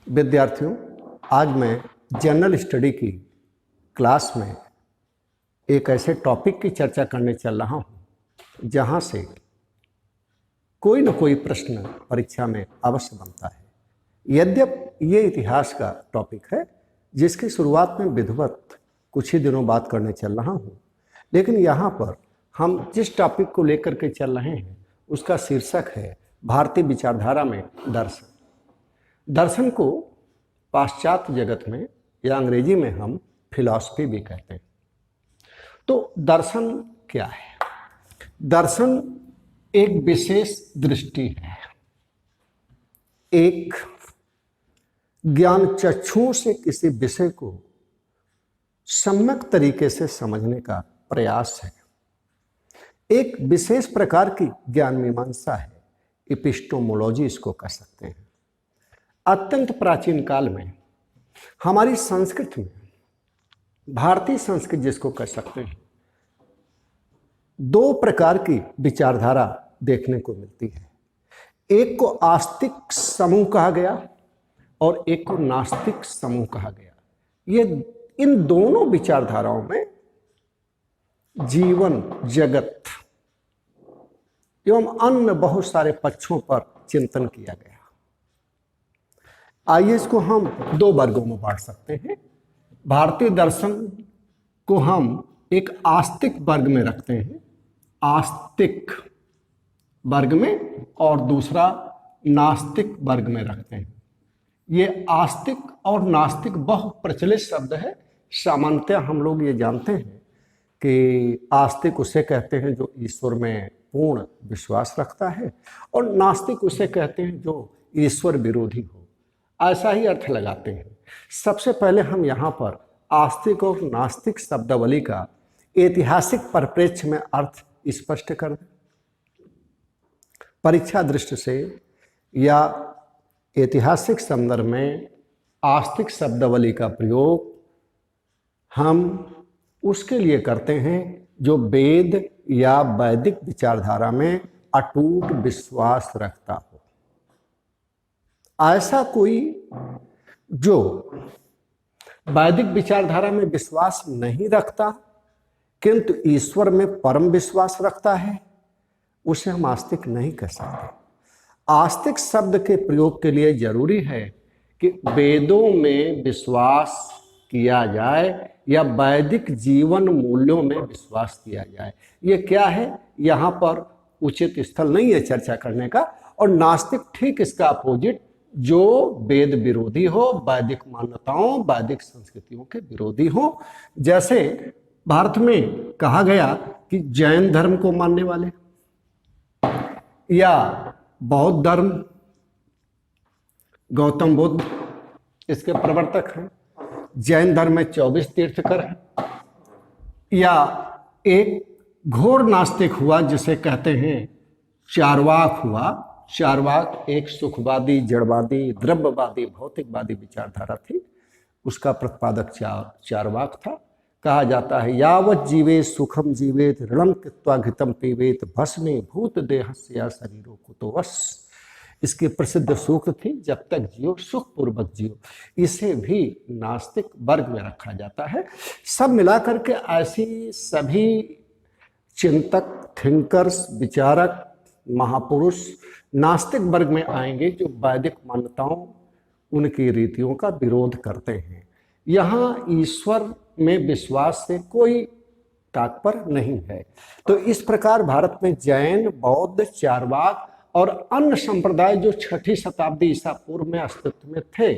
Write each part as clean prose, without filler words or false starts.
विद्यार्थियों, आज मैं जनरल स्टडी की क्लास में एक ऐसे टॉपिक की चर्चा करने चल रहा हूं जहां से कोई न कोई प्रश्न परीक्षा में अवश्य बनता है। यद्यपि ये इतिहास का टॉपिक है जिसकी शुरुआत में विधिवत कुछ ही दिनों बाद करने चल रहा हूं, लेकिन यहाँ पर हम जिस टॉपिक को लेकर के चल रहे हैं उसका शीर्षक है भारतीय विचारधारा में दर्शन। दर्शन को पाश्चात्य जगत में या अंग्रेजी में हम फिलॉसफी भी कहते हैं। तो दर्शन क्या है? दर्शन एक विशेष दृष्टि है, एक ज्ञान चक्षुओं से किसी विषय को सम्यक तरीके से समझने का प्रयास है। एक विशेष प्रकार की ज्ञान मीमांसा है, एपिस्टेमोलॉजी इसको कह सकते हैं। अत्यंत प्राचीन काल में हमारी संस्कृति में, भारतीय संस्कृति जिसको कह सकते हैं, दो प्रकार की विचारधारा देखने को मिलती है। एक को आस्तिक समूह कहा गया और एक को नास्तिक समूह कहा गया। ये इन दोनों विचारधाराओं में जीवन, जगत एवं अन्य बहुत सारे पक्षों पर चिंतन किया गया। आइए इसको हम दो वर्गों में बांट सकते हैं। भारतीय दर्शन को हम एक आस्तिक वर्ग में रखते हैं, आस्तिक वर्ग में, और दूसरा नास्तिक वर्ग में रखते हैं। ये आस्तिक और नास्तिक बहुत प्रचलित शब्द है। सामान्यतः हम लोग ये जानते हैं कि आस्तिक उसे कहते हैं जो ईश्वर में पूर्ण विश्वास रखता है, और नास्तिक उसे कहते हैं जो ईश्वर विरोधी हो। ऐसा ही अर्थ लगाते हैं। सबसे पहले हम यहाँ पर आस्तिक और नास्तिक शब्दावली का ऐतिहासिक परिप्रेक्ष्य में अर्थ स्पष्ट कर दें। परीक्षा दृष्टि से या ऐतिहासिक संदर्भ में आस्तिक शब्दावली का प्रयोग हम उसके लिए करते हैं जो वेद या वैदिक विचारधारा में अटूट विश्वास रखता हो। ऐसा कोई जो वैदिक विचारधारा में विश्वास नहीं रखता किंतु ईश्वर में परम विश्वास रखता है, उसे हम आस्तिक नहीं कह सकते। आस्तिक शब्द के प्रयोग के लिए जरूरी है कि वेदों में विश्वास किया जाए या वैदिक जीवन मूल्यों में विश्वास किया जाए। ये क्या है, यहाँ पर उचित स्थल नहीं है चर्चा करने का। और नास्तिक ठीक इसका अपोजिट, जो वेद विरोधी हो, वैदिक मान्यताओं, वैदिक संस्कृतियों के विरोधी हो। जैसे भारत में कहा गया कि जैन धर्म को मानने वाले या बौद्ध धर्म, गौतम बुद्ध इसके प्रवर्तक हैं। जैन धर्म में 24 तीर्थकर हैं। या एक घोर नास्तिक हुआ जिसे कहते हैं चार्वाक हुआ। चार्वाक एक सुखवादी, जड़वादी, द्रव्यवादी, भौतिकवादी विचारधारा थी। उसका प्रतिपादक चार्वाक था। कहा जाता है यावत जीवे सुखम जीवेत ऋणम कृत्वा घृतम पीवेत भस्मे भूत देहस्य शरीरों को तो वश। इसकी प्रसिद्ध सूक्त थी, जब तक जियो सुख पूर्वक जियो। इसे भी नास्तिक वर्ग में रखा जाता है। सब मिलाकर के ऐसी सभी चिंतक, थिंकर्स, विचारक, महापुरुष नास्तिक वर्ग में आएंगे जो वैदिक मान्यताओं, उनकी रीतियों का विरोध करते हैं। यहाँ ईश्वर में विश्वास से कोई तात्पर्य नहीं है। तो इस प्रकार भारत में जैन, बौद्ध, चार्वाक और अन्य संप्रदाय जो 6ठी शताब्दी ईसा पूर्व में अस्तित्व में थे,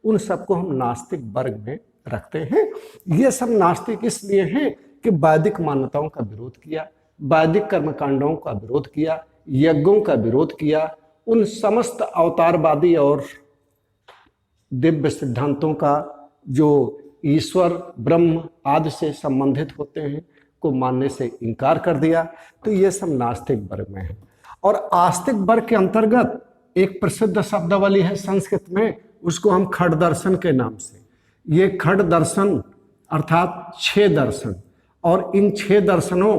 उन सबको हम नास्तिक वर्ग में रखते हैं। ये सब नास्तिक इसलिए हैं कि वैदिक मान्यताओं का विरोध किया, वैदिक कर्मकांडों का विरोध किया, यज्ञों का विरोध किया, उन समस्त अवतारवादी और दिव्य सिद्धांतों का जो ईश्वर, ब्रह्म आदि से संबंधित होते हैं को मानने से इनकार कर दिया। तो ये सब नास्तिक वर्ग में है। और आस्तिक वर्ग के अंतर्गत एक प्रसिद्ध शब्दावली है संस्कृत में, उसको हम खड़ दर्शन के नाम से। ये खड़ दर्शन अर्थात 6 दर्शन, और इन 6 दर्शनों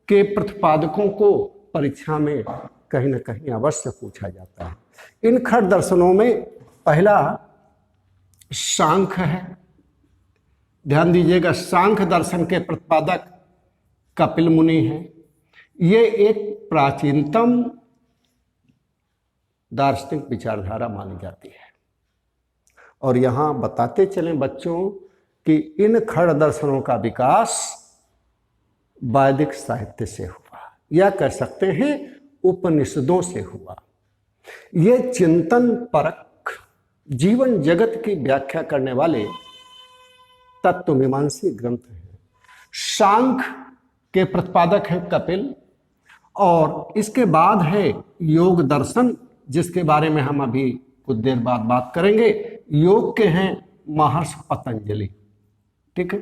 के प्रतिपादकों को परीक्षा में कहीं न कहीं अवश्य पूछा जाता है। इन खड़ दर्शनों में पहला सांख्य है। ध्यान दीजिएगा, सांख्य दर्शन के प्रतिपादक कपिल मुनि हैं। ये एक प्राचीनतम दार्शनिक विचारधारा मानी जाती है। और यहां बताते चलें बच्चों कि इन खड़ दर्शनों का विकास वैदिक साहित्य से हुआ, या कह सकते हैं उपनिषदों से हुआ। ये चिंतन परक जीवन जगत की व्याख्या करने वाले तत्वमीमांसी ग्रंथ हैं। सांख्य के प्रतिपादक हैं कपिल, और इसके बाद है योग दर्शन, जिसके बारे में हम अभी कुछ देर बाद बात करेंगे। योग के हैं महर्षि पतंजलि। ठीक है,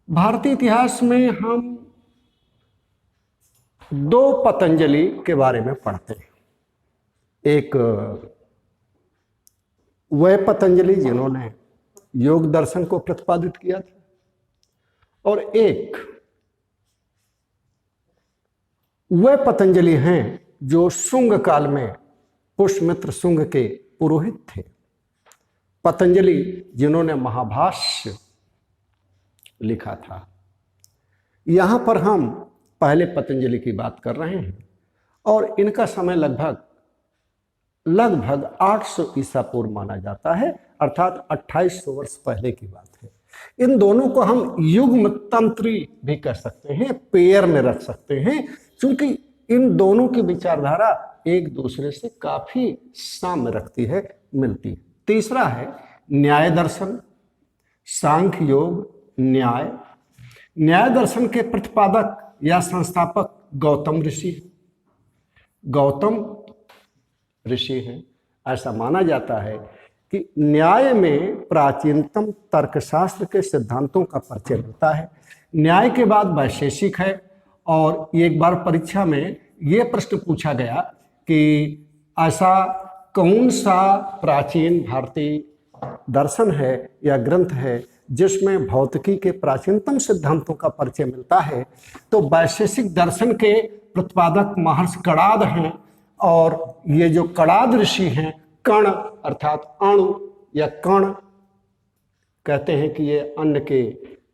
भारतीय इतिहास में हम दो पतंजलि के बारे में पढ़ते हैं। एक वह पतंजलि जिन्होंने योग दर्शन को प्रतिपादित किया था, और एक वह पतंजलि हैं जो शुंग काल में पुष्यमित्र शुंग के पुरोहित थे। पतंजलि जिन्होंने महाभाष्य लिखा था। यहां पर हम पहले पतंजलि की बात कर रहे हैं, और इनका समय लगभग 800 ईसा पूर्व माना जाता है, अर्थात 2800 वर्ष पहले की बात है। इन दोनों को हम युग्म तंत्री भी कर सकते हैं, पेयर में रख सकते हैं, क्योंकि इन दोनों की विचारधारा एक दूसरे से काफी साम्य रखती है, मिलती है। तीसरा है न्याय दर्शन। सांख्य योग न्याय। न्याय दर्शन के प्रतिपादक या संस्थापक गौतम ऋषि हैं। ऐसा माना जाता है कि न्याय में प्राचीनतम तर्कशास्त्र के सिद्धांतों का परिचय मिलता है। न्याय के बाद वैशेषिक है, और एक बार परीक्षा में ये प्रश्न पूछा गया कि ऐसा कौन सा प्राचीन भारतीय दर्शन है या ग्रंथ है जिसमें भौतिकी के प्राचीनतम सिद्धांतों का परिचय मिलता है, तो वैशेषिक दर्शन के प्रतिपादक महर्षि कणाद हैं। और ये जो कणाद ऋषि हैं, कण अर्थात अणु या कण कहते हैं कि ये अन्न के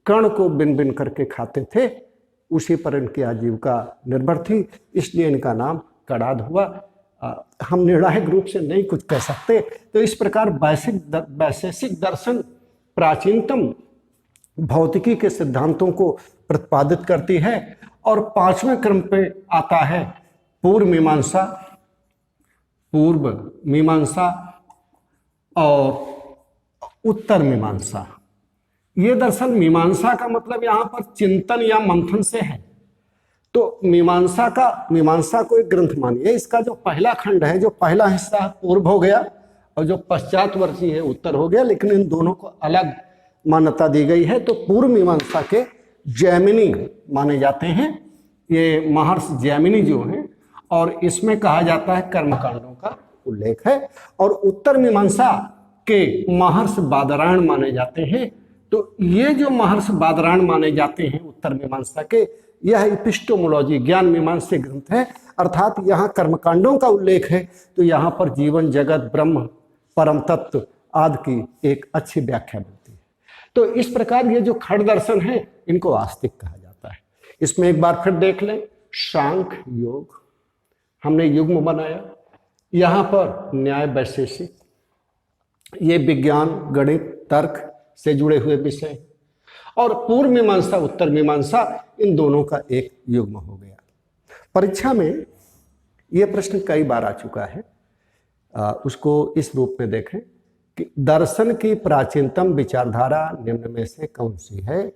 कण को बिन बिन करके खाते थे, उसी पर इनकी आजीविका निर्भर थी, इसलिए इनका नाम कणाद हुआ। हम निर्णायक रूप से नहीं कुछ कह सकते। तो इस प्रकार वैशेषिक दर्शन प्राचीनतम भौतिकी के सिद्धांतों को प्रतिपादित करती है। और पांचवें क्रम पे आता है पूर्व मीमांसा और उत्तर मीमांसा। ये दरअसल मीमांसा का मतलब यहाँ पर चिंतन या मंथन से है। तो मीमांसा को एक ग्रंथ मानिए। इसका जो पहला खंड है, जो पहला हिस्सा पूर्व हो गया, और जो पश्चातवर्ती है उत्तर हो गया, लेकिन इन दोनों को अलग मान्यता दी गई है। तो पूर्व मीमांसा के जैमिनी माने जाते हैं, ये महर्षि जैमिनी जो हैं, और इसमें कहा जाता है कर्मकांडों का उल्लेख है। और उत्तर मीमांसा के महर्षि बादरायण माने जाते हैं। तो ये जो महर्षि बादरायण माने जाते हैं उत्तर मीमांसा के, यह एपिस्टोमोलॉजी ज्ञान मीमांसा ग्रंथ है, अर्थात यहाँ कर्मकांडों का उल्लेख है। तो यहाँ पर जीवन जगत ब्रह्म परम तत्व आदि की एक अच्छी व्याख्या मिलती है। तो इस प्रकार ये जो खड़ दर्शन है, इनको आस्तिक कहा जाता है। इसमें एक बार फिर देख लें, सांख्य योग हमने युग्म बनाया, यहाँ पर न्याय वैशेषिक, ये विज्ञान गणित तर्क से जुड़े हुए विषय, और पूर्व मीमांसा उत्तर मीमांसा, इन दोनों का एक युग्म हो गया। परीक्षा में यह प्रश्न कई बार आ चुका है। उसको इस रूप में देखें कि दर्शन की प्राचीनतम विचारधारा निम्न में से कौन सी है,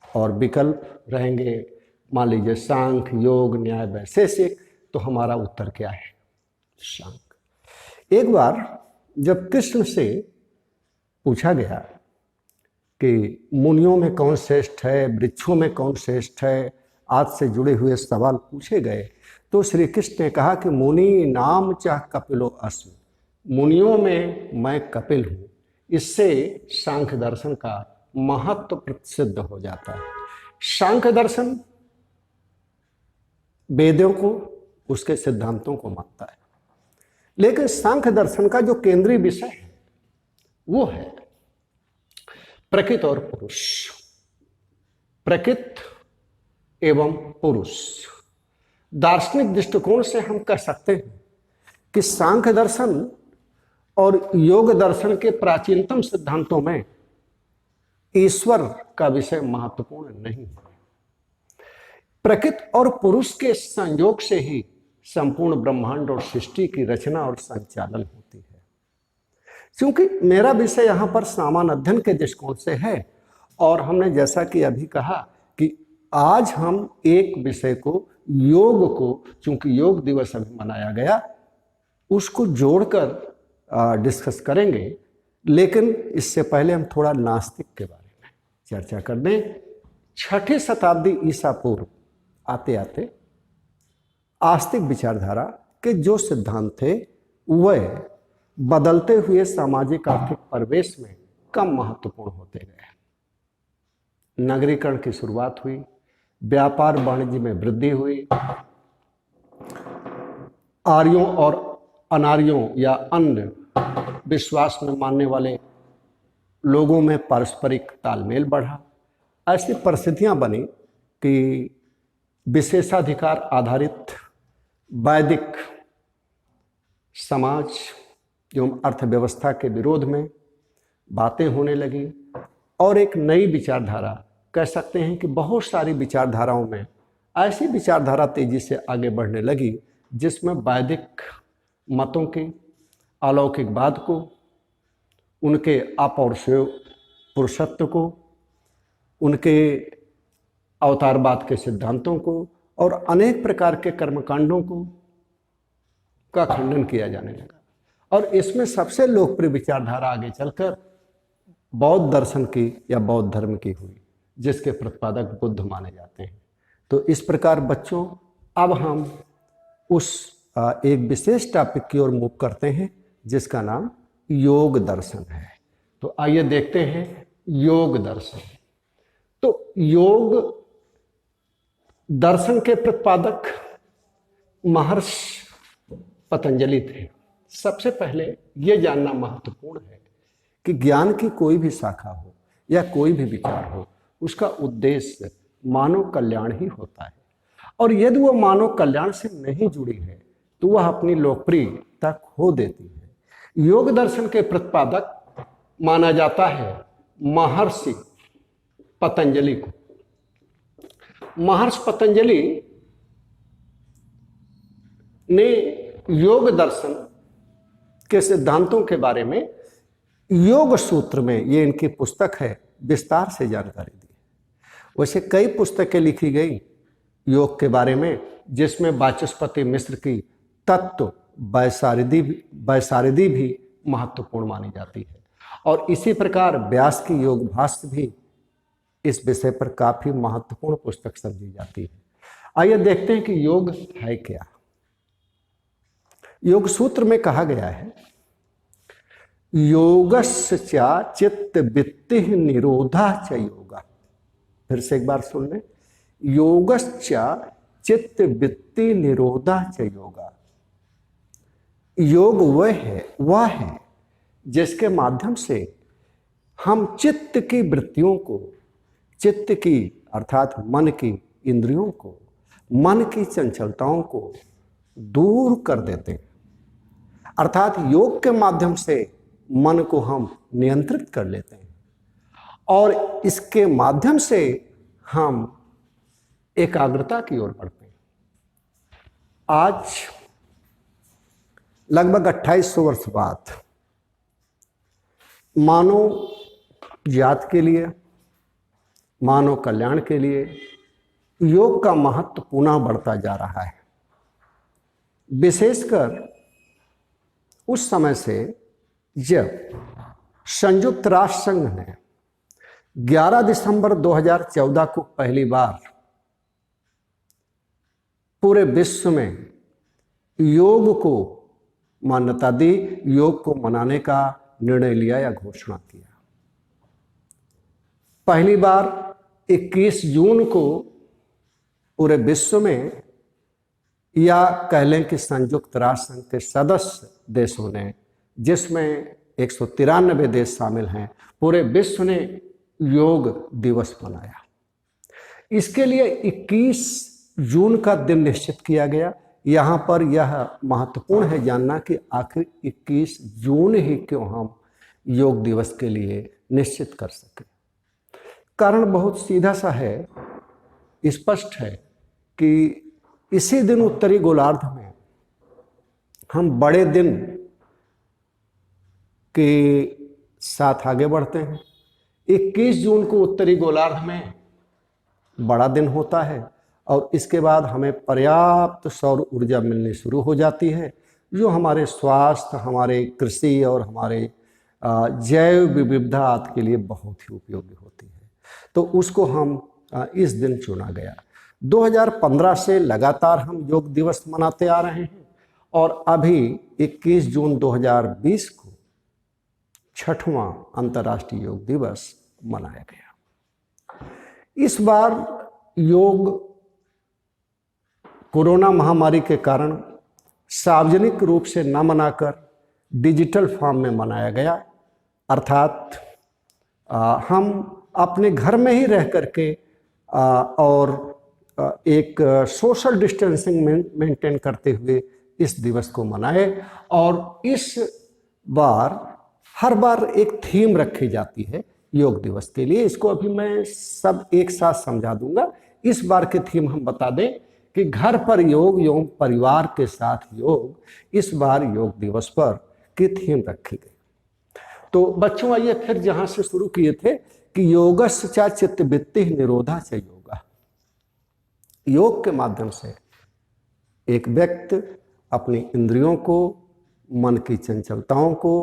और विकल्प रहेंगे मान लीजिए सांख्य योग न्याय वैशेषिक। तो हमारा उत्तर क्या है? सांख्य। एक बार जब कृष्ण से पूछा गया कि मुनियों में कौन श्रेष्ठ है, वृक्षों में कौन श्रेष्ठ है, आज से जुड़े हुए सवाल पूछे गए, तो श्री कृष्ण ने कहा कि मुनि नाम चाह कपिलो अस्मि, मुनियों में मैं कपिल हूँ। इससे सांख्य दर्शन का महत्व प्रसिद्ध हो जाता है। सांख्य दर्शन वेदों को, उसके सिद्धांतों को मानता है, लेकिन सांख्य दर्शन का जो केंद्रीय विषय है वो है प्रकृति और पुरुष, प्रकृति एवं पुरुष। दार्शनिक दृष्टिकोण से हम कह सकते हैं कि सांख्य दर्शन और योग दर्शन के प्राचीनतम सिद्धांतों में ईश्वर का विषय महत्वपूर्ण नहीं है। प्रकृति और पुरुष के संयोग से ही संपूर्ण ब्रह्मांड और सृष्टि की रचना और संचालन होती है। क्योंकि मेरा विषय यहाँ पर सामान्य अध्ययन के दृष्टिकोण से है, और हमने जैसा कि अभी कहा कि आज हम एक विषय को, योग को, चूंकि योग दिवस अभी मनाया गया, उसको जोड़कर डिस्कस करेंगे। लेकिन इससे पहले हम थोड़ा नास्तिक के बारे में चर्चा कर दें। 6ठी शताब्दी ईसा पूर्व आते आते आस्तिक विचारधारा के जो सिद्धांत थे वह बदलते हुए सामाजिक आर्थिक परिवेश में कम महत्वपूर्ण होते गए। नगरीकरण की शुरुआत हुई, व्यापार वाणिज्य में वृद्धि हुई, आर्यों और अनार्यों या अन्य विश्वास में मानने वाले लोगों में पारस्परिक तालमेल बढ़ा। ऐसी परिस्थितियां बनी कि विशेषाधिकार आधारित वैदिक समाज एवं अर्थव्यवस्था के विरोध में बातें होने लगी, और एक नई विचारधारा, कह सकते हैं कि बहुत सारी विचारधाराओं में ऐसी विचारधारा तेजी से आगे बढ़ने लगी जिसमें वैदिक मतों के अलौकिकवाद को, उनके अपौरुषेय पुरुषत्व को, उनके अवतारवाद के सिद्धांतों को और अनेक प्रकार के कर्मकांडों को का खंडन किया जाने लगा। और इसमें सबसे लोकप्रिय विचारधारा आगे चलकर बौद्ध दर्शन की या बौद्ध धर्म की हुई, जिसके प्रतिपादक बुद्ध माने जाते हैं। तो इस प्रकार बच्चों, अब हम उस एक विशेष टॉपिक की ओर मूव करते हैं जिसका नाम योग दर्शन है। तो आइए देखते हैं योग दर्शन। तो योग दर्शन के प्रतिपादक महर्षि पतंजलि थे। सबसे पहले यह जानना महत्वपूर्ण है कि ज्ञान की कोई भी शाखा हो या कोई भी विचार हो, उसका उद्देश्य मानव कल्याण ही होता है। और यदि वह मानव कल्याण से नहीं जुड़ी है तो वह अपनी लोकप्रियता खो देती है। योग दर्शन के प्रतिपादक माना जाता है महर्षि पतंजलि को। महर्षि पतंजलि ने योग दर्शन के सिद्धांतों के बारे में योग सूत्र में, ये इनकी पुस्तक है, विस्तार से जानकारी दी। वैसे कई पुस्तकें लिखी गई योग के बारे में, जिसमें वाचस्पति मिश्र की तत्व वैसारिदी भी महत्वपूर्ण मानी जाती है। और इसी प्रकार व्यास की योग भाष्य भी इस विषय पर काफी महत्वपूर्ण पुस्तक समझी जाती है। आइए देखते हैं कि योग है क्या। योग सूत्र में कहा गया है, योगस्य च चित्त वृत्ति निरोधा च योगा। फिर से एक बार सुन लें, योगस्य चित्त वृत्ति निरोधा च योगा। योग वह है जिसके माध्यम से हम चित्त की वृत्तियों को, चित्त की अर्थात मन की इंद्रियों को, मन की चंचलताओं को दूर कर देते हैं। अर्थात योग के माध्यम से मन को हम नियंत्रित कर लेते हैं और इसके माध्यम से हम एकाग्रता की ओर बढ़ते हैं। आज लगभग 2800 वर्ष बाद मानव जात के लिए, मानव कल्याण के लिए योग का महत्व पुनः बढ़ता जा रहा है। विशेषकर उस समय से जब संयुक्त राष्ट्र संघ ने 11 दिसंबर 2014 को पहली बार पूरे विश्व में योग को मान्यता दी, योग को मनाने का निर्णय लिया या घोषणा किया। पहली बार 21 जून को पूरे विश्व में, या कह लें कि संयुक्त राष्ट्र संघ के सदस्य देशों ने, जिसमें 193 देश शामिल हैं, पूरे विश्व ने योग दिवस मनाया। इसके लिए 21 जून का दिन निश्चित किया गया। यहाँ पर यह महत्वपूर्ण है जानना कि आखिर 21 जून ही क्यों हम योग दिवस के लिए निश्चित कर सके। कारण बहुत सीधा सा है, स्पष्ट है कि इसी दिन उत्तरी गोलार्ध में हम बड़े दिन के साथ आगे बढ़ते हैं। 21 जून को उत्तरी गोलार्ध में बड़ा दिन होता है और इसके बाद हमें पर्याप्त सौर ऊर्जा मिलनी शुरू हो जाती है, जो हमारे स्वास्थ्य, हमारे कृषि और हमारे जैव विविधता आदि के लिए बहुत ही उपयोगी होती है। तो उसको हम इस दिन चुना गया। 2015 से लगातार हम योग दिवस मनाते आ रहे हैं और अभी 21 जून 2020 को 6वां अंतर्राष्ट्रीय योग दिवस मनाया गया। इस बार योग कोरोना महामारी के कारण सार्वजनिक रूप से न मनाकर डिजिटल फॉर्म में मनाया गया, अर्थात हम अपने घर में ही रह करके और एक सोशल डिस्टेंसिंग मेंटेन करते हुए इस दिवस को मनाए। और इस बार हर बार एक थीम रखी जाती है योग दिवस के लिए। इसको अभी मैं सब एक साथ समझा दूंगा। इस बार की थीम हम बता दें कि घर पर योग एवं परिवार के साथ योग इस बार योग दिवस पर की थीम रखी गई। तो बच्चों आइए फिर जहां से शुरू किए थे कि योगस्य च चित्तवृत्ति निरोधा च योगा। योग के माध्यम से एक व्यक्ति अपनी इंद्रियों को, मन की चंचलताओं को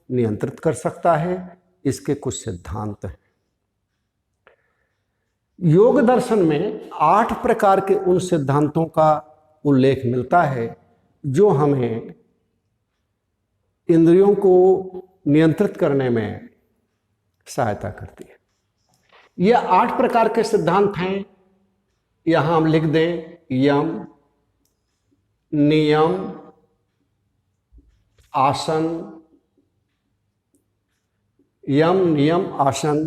नियंत्रित कर सकता है। इसके कुछ सिद्धांत हैं। योग दर्शन में 8 प्रकार के उन सिद्धांतों का उल्लेख मिलता है जो हमें इंद्रियों को नियंत्रित करने में सहायता करती है। ये 8 प्रकार के सिद्धांत हैं, यहां हम लिख दें। यम, नियम, आसन, यम नियम आसन,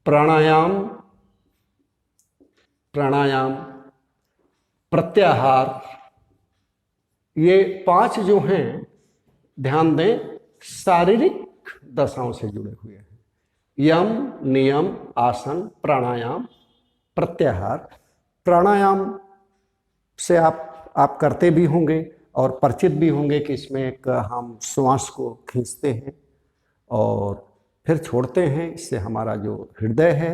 प्राणायाम, प्रत्याहार। ये 5 जो हैं, ध्यान दें, शारीरिक दशाओं से जुड़े हुए हैं। यम, नियम, आसन, प्राणायाम, प्रत्याहार। प्राणायाम से आप करते भी होंगे और परिचित भी होंगे कि इसमें एक हम श्वास को खींचते हैं और फिर छोड़ते हैं। इससे हमारा जो हृदय है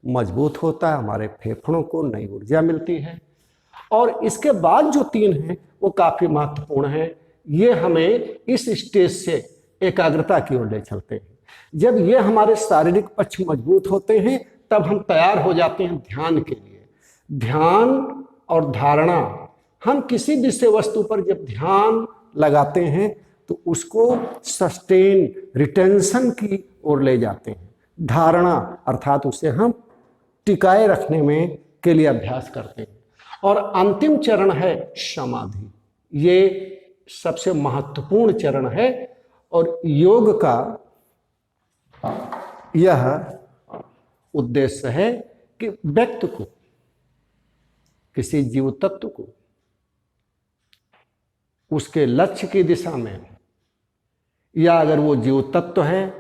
मजबूत होता है, हमारे फेफड़ों को नई ऊर्जा मिलती है। और इसके बाद जो 3 हैं वो काफ़ी महत्वपूर्ण हैं। ये हमें इस स्टेज से एकाग्रता की ओर ले चलते हैं। जब ये हमारे शारीरिक पक्ष मजबूत होते हैं तब हम तैयार हो जाते हैं ध्यान के लिए। ध्यान और धारणा, हम किसी विषय वस्तु पर जब ध्यान लगाते हैं तो उसको सस्टेन, रिटेंशन की ओर ले जाते हैं। धारणा अर्थात उसे हम टिकाए रखने में के लिए अभ्यास करते हैं। और अंतिम चरण है समाधि। ये सबसे महत्वपूर्ण चरण है और योग का यह उद्देश्य है कि व्यक्ति को, किसी जीव तत्व को उसके लक्ष्य की दिशा में, या अगर वो जीव तत्व है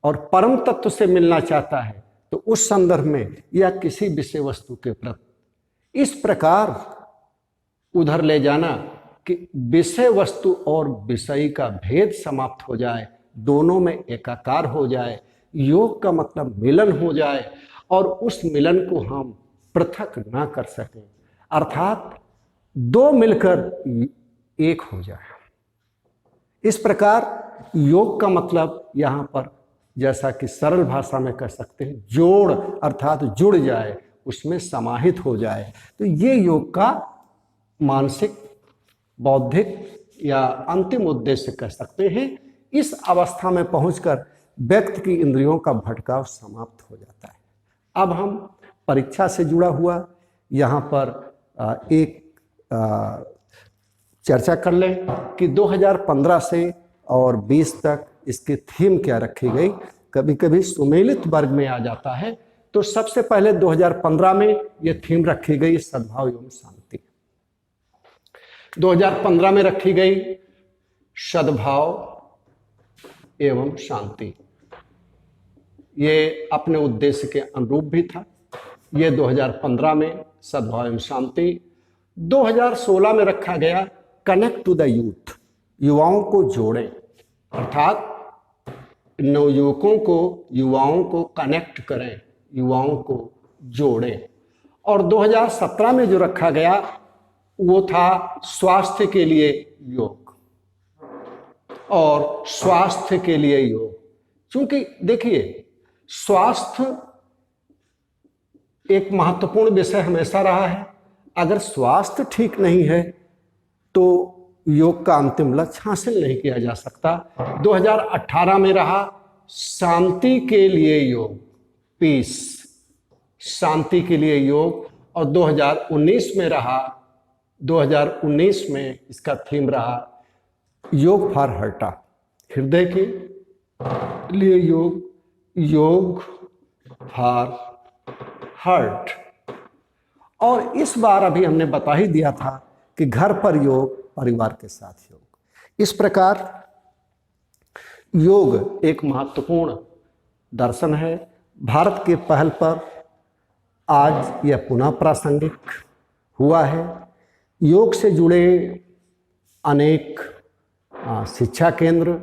और परम तत्व से मिलना चाहता है तो उस संदर्भ में, या किसी विषय वस्तु के प्रति इस प्रकार उधर ले जाना कि विषय वस्तु और विषय का भेद समाप्त हो जाए, दोनों में एकाकार हो जाए। योग का मतलब मिलन हो जाए और उस मिलन को हम पृथक ना कर सकें, अर्थात 2 मिलकर एक हो जाए। इस प्रकार योग का मतलब यहाँ पर, जैसा कि सरल भाषा में कह सकते हैं, जोड़, अर्थात जुड़ जाए, उसमें समाहित हो जाए। तो ये योग का मानसिक, बौद्धिक या अंतिम उद्देश्य कह सकते हैं। इस अवस्था में पहुंचकर व्यक्ति की इंद्रियों का भटकाव समाप्त हो जाता है। अब हम परीक्षा से जुड़ा हुआ यहाँ पर एक चर्चा कर लें कि 2015 से और 20 तक इसकी थीम क्या रखी गई। कभी कभी सुमेलित वर्ग में आ जाता है। तो सबसे पहले 2015 में ये थीम रखी गई सद्भाव एवं शांति। 2015 में रखी गई सद्भाव एवं शांति। ये अपने उद्देश्य के अनुरूप भी था। ये 2015 में सद्भाव एवं शांति। 2016 में रखा गया कनेक्ट टू द यूथ, युवाओं को जोड़ें, अर्थात युवाओं को कनेक्ट करें, युवाओं को जोड़ें। और 2017 में जो रखा गया वो था स्वास्थ्य के लिए योग, और स्वास्थ्य के लिए योग, क्योंकि देखिए स्वास्थ्य एक महत्वपूर्ण विषय हमेशा रहा है। अगर स्वास्थ्य ठीक नहीं है तो योग का अंतिम लक्ष्य हासिल नहीं किया जा सकता। 2018 में रहा शांति के लिए योग, पीस, शांति के लिए योग। और 2019 में रहा, 2019 में इसका थीम रहा योग फॉर हार्ट, हृदय के लिए योग, योग फॉर हार्ट। और इस बार अभी हमने बता ही दिया था कि घर पर योग, परिवार के साथ योग। इस प्रकार योग एक महत्वपूर्ण दर्शन है। भारत के पहल पर आज यह पुनः प्रासंगिक हुआ है। योग से जुड़े अनेक शिक्षा केंद्र,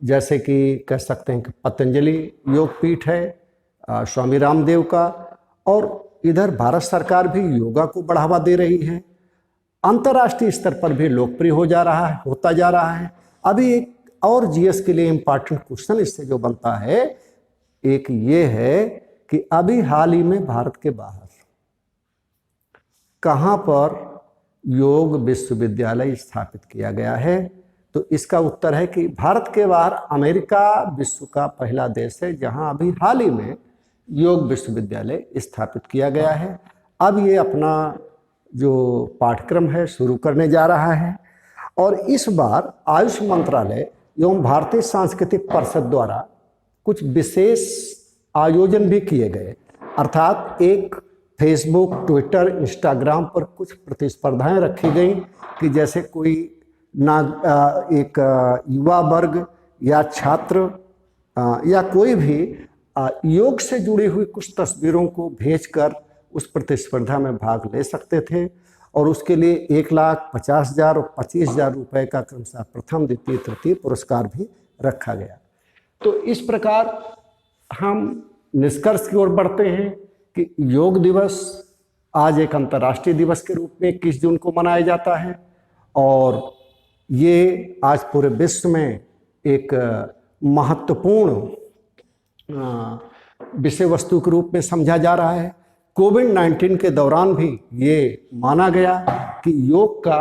जैसे कि कह सकते हैं कि पतंजलि योग पीठ है स्वामी रामदेव का, और इधर भारत सरकार भी योगा को बढ़ावा दे रही है। अंतर्राष्ट्रीय स्तर पर भी लोकप्रिय होता जा रहा है। अभी एक और जीएस के लिए इम्पॉर्टेंट क्वेश्चन इससे जो बनता है, एक ये है कि अभी हाल ही में भारत के बाहर कहाँ पर योग विश्वविद्यालय स्थापित किया गया है? तो इसका उत्तर है कि भारत के बाहर अमेरिका विश्व का पहला देश है जहां अभी हाल ही में योग विश्वविद्यालय स्थापित किया गया है। अब ये अपना जो पाठ्यक्रम है शुरू करने जा रहा है, और इस बार आयुष मंत्रालय एवं भारतीय सांस्कृतिक परिषद द्वारा कुछ विशेष आयोजन भी किए गए। अर्थात एक फेसबुक, ट्विटर, इंस्टाग्राम पर कुछ प्रतिस्पर्धाएं रखी गई कि जैसे कोई एक युवा वर्ग या छात्र या कोई भी योग से जुड़ी हुई कुछ तस्वीरों को भेजकर उस प्रतिस्पर्धा में भाग ले सकते थे, और उसके लिए 1,50,000 और 25,000 रुपये का क्रमशः प्रथम, द्वितीय, तृतीय पुरस्कार भी रखा गया। तो इस प्रकार हम निष्कर्ष की ओर बढ़ते हैं कि योग दिवस आज एक अंतर्राष्ट्रीय दिवस के रूप में 21 जून को मनाया जाता है, और ये आज पूरे विश्व में एक महत्वपूर्ण विषय वस्तु के रूप में समझा जा रहा है। कोविड-19 के दौरान भी ये माना गया कि योग का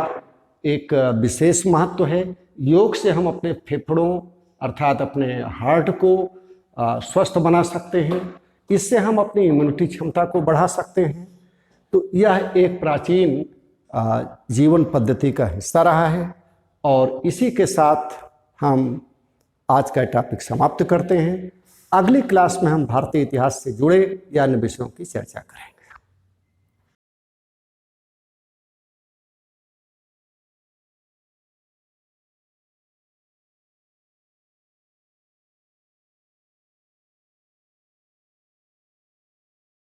एक विशेष महत्व है। योग से हम अपने फेफड़ों अर्थात अपने हार्ट को स्वस्थ बना सकते हैं। इससे हम अपनी इम्यूनिटी क्षमता को बढ़ा सकते हैं। तो यह एक प्राचीन जीवन पद्धति का हिस्सा रहा है, और इसी के साथ हम आज का टॉपिक समाप्त करते हैं। अगली क्लास में हम भारतीय इतिहास से जुड़े या अन्य विषयों की चर्चा करें।